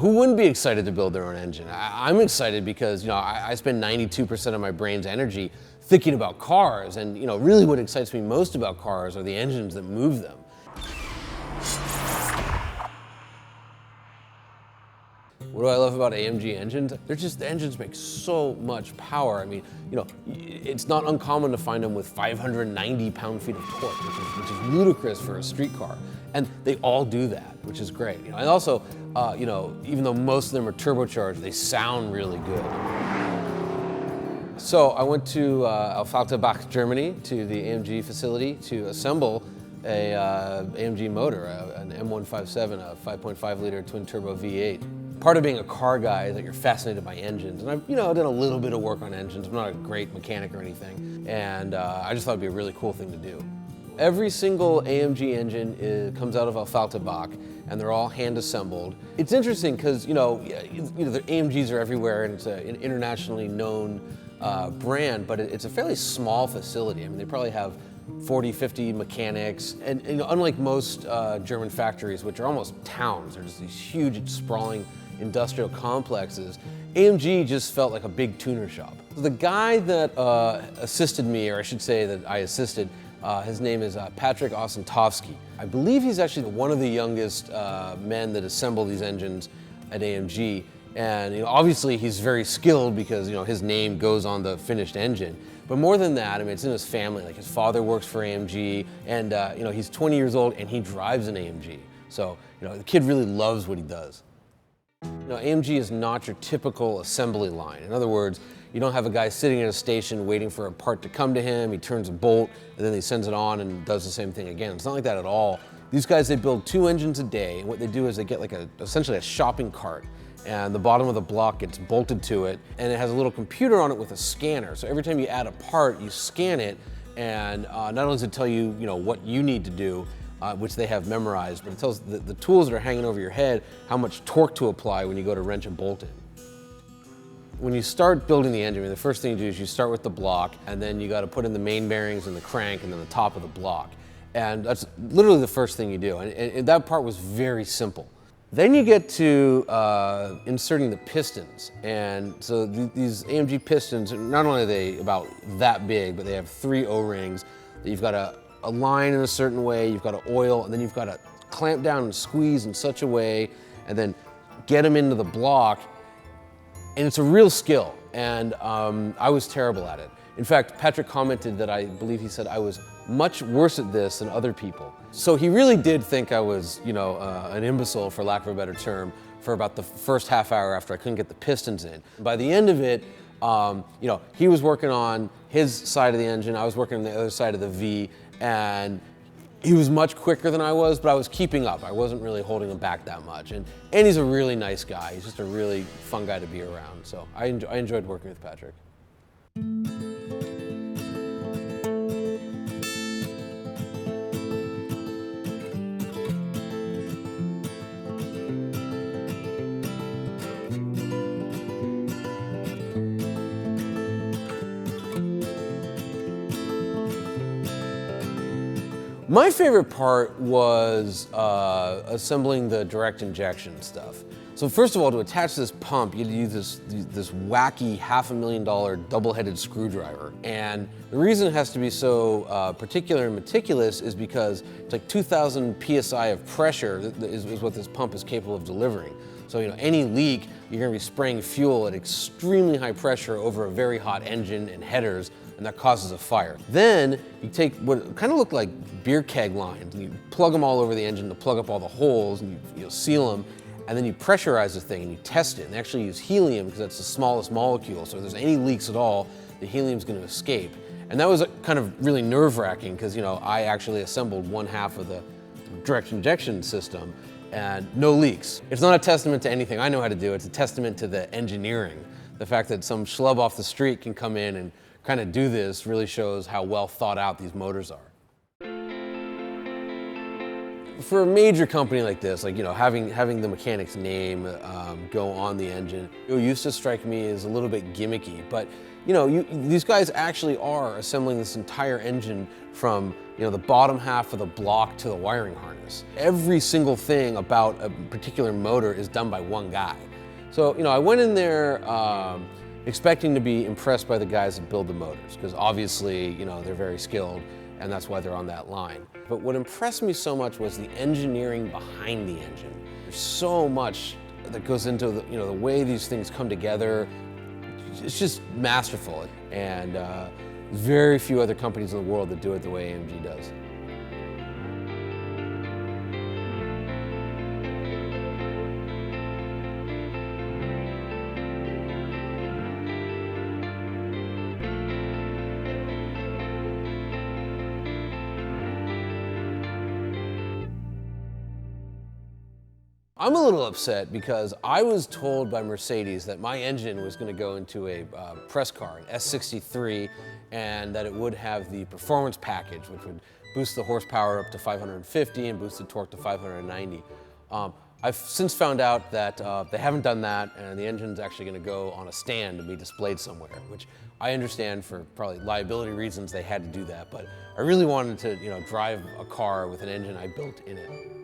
Who wouldn't be excited to build their own engine? I'm excited because, I spend 92% of my brain's energy thinking about cars, and, really what excites me most about cars are the engines that move them. What do I love about AMG engines? The engines make so much power. I mean, it's not uncommon to find them with 590 pound-feet of torque, which is ludicrous for a street car. And they all do that, which is great. And also, even though most of them are turbocharged, they sound really good. So I went to Affalterbach, Germany, to the AMG facility to assemble a AMG motor, an M157, a 5.5-liter twin-turbo V8. Part of being a car guy is that you're fascinated by engines, and I've done a little bit of work on engines. I'm not a great mechanic or anything, and I just thought it'd be a really cool thing to do. Every single AMG engine comes out of Affalterbach, and they're all hand assembled. It's interesting because the AMGs are everywhere, and it's an internationally known brand, but it's a fairly small facility. I mean, they probably have 40, 50 mechanics, and unlike most German factories, which are almost towns, they're just these huge, sprawling industrial complexes, AMG just felt like a big tuner shop. The guy that assisted me, or I should say that I assisted, his name is Patrick Osentovsky. I believe he's actually one of the youngest men that assemble these engines at AMG. And obviously he's very skilled because his name goes on the finished engine. But more than that, I mean, it's in his family. Like his father works for AMG, and he's 20 years old and he drives an AMG. So the kid really loves what he does. AMG is not your typical assembly line. In other words, you don't have a guy sitting at a station waiting for a part to come to him. He turns a bolt and then he sends it on and does the same thing again. It's not like that at all. These guys, they build 2 engines a day, and what they do is they get like essentially a shopping cart, and the bottom of the block gets bolted to it, and it has a little computer on it with a scanner. So every time you add a part, you scan it, and not only does it tell you, what you need to do, which they have memorized, but it tells the tools that are hanging over your head how much torque to apply when you go to wrench a bolt in. When you start building the engine, the first thing you do is you start with the block, and then you got to put in the main bearings and the crank and then the top of the block. And that's literally the first thing you do. And that part was very simple. Then you get to inserting the pistons. And so these AMG pistons, not only are they about that big, but they have 3 O-rings that you've got to align in a certain way, you've got to oil, and then you've got to clamp down and squeeze in such a way, and then get them into the block. And it's a real skill, and I was terrible at it. In fact, Patrick commented that I believe he said I was much worse at this than other people. So he really did think I was, an imbecile, for lack of a better term, for about the first half hour after I couldn't get the pistons in. By the end of it, he was working on his side of the engine, I was working on the other side of the V, and he was much quicker than I was, but I was keeping up. I wasn't really holding him back that much. And he's a really nice guy. He's just a really fun guy to be around. So I enjoyed working with Patrick. My favorite part was assembling the direct injection stuff. So first of all, to attach this pump, you had to use this wacky $500,000 double-headed screwdriver. And the reason it has to be so particular and meticulous is because it's like 2,000 PSI of pressure is what this pump is capable of delivering. So any leak, you're going to be spraying fuel at extremely high pressure over a very hot engine and headers, and that causes a fire. Then you take what kind of look like beer keg lines, and you plug them all over the engine to plug up all the holes, and you seal them, and then you pressurize the thing and you test it. And they actually use helium because that's the smallest molecule, so if there's any leaks at all, the helium's going to escape. And that was kind of really nerve-wracking because I actually assembled one half of the direct injection system and no leaks. It's not a testament to anything I know how to do, it's a testament to the engineering. The fact that some schlub off the street can come in and kind of do this really shows how well thought out these motors are. For a major company like this, like having the mechanic's name go on the engine, it used to strike me as a little bit gimmicky, but these guys actually are assembling this entire engine from the bottom half of the block to the wiring harness. Every single thing about a particular motor is done by one guy. So, I went in there expecting to be impressed by the guys that build the motors, because obviously, they're very skilled, and that's why they're on that line. But what impressed me so much was the engineering behind the engine. There's so much that goes into the way these things come together. It's just masterful, and very few other companies in the world that do it the way AMG does. I'm a little upset because I was told by Mercedes that my engine was going to go into a press car, an S63, and that it would have the performance package, which would boost the horsepower up to 550 and boost the torque to 590. I've since found out that they haven't done that, and the engine's actually going to go on a stand and be displayed somewhere, which I understand for probably liability reasons they had to do that, but I really wanted to drive a car with an engine I built in it.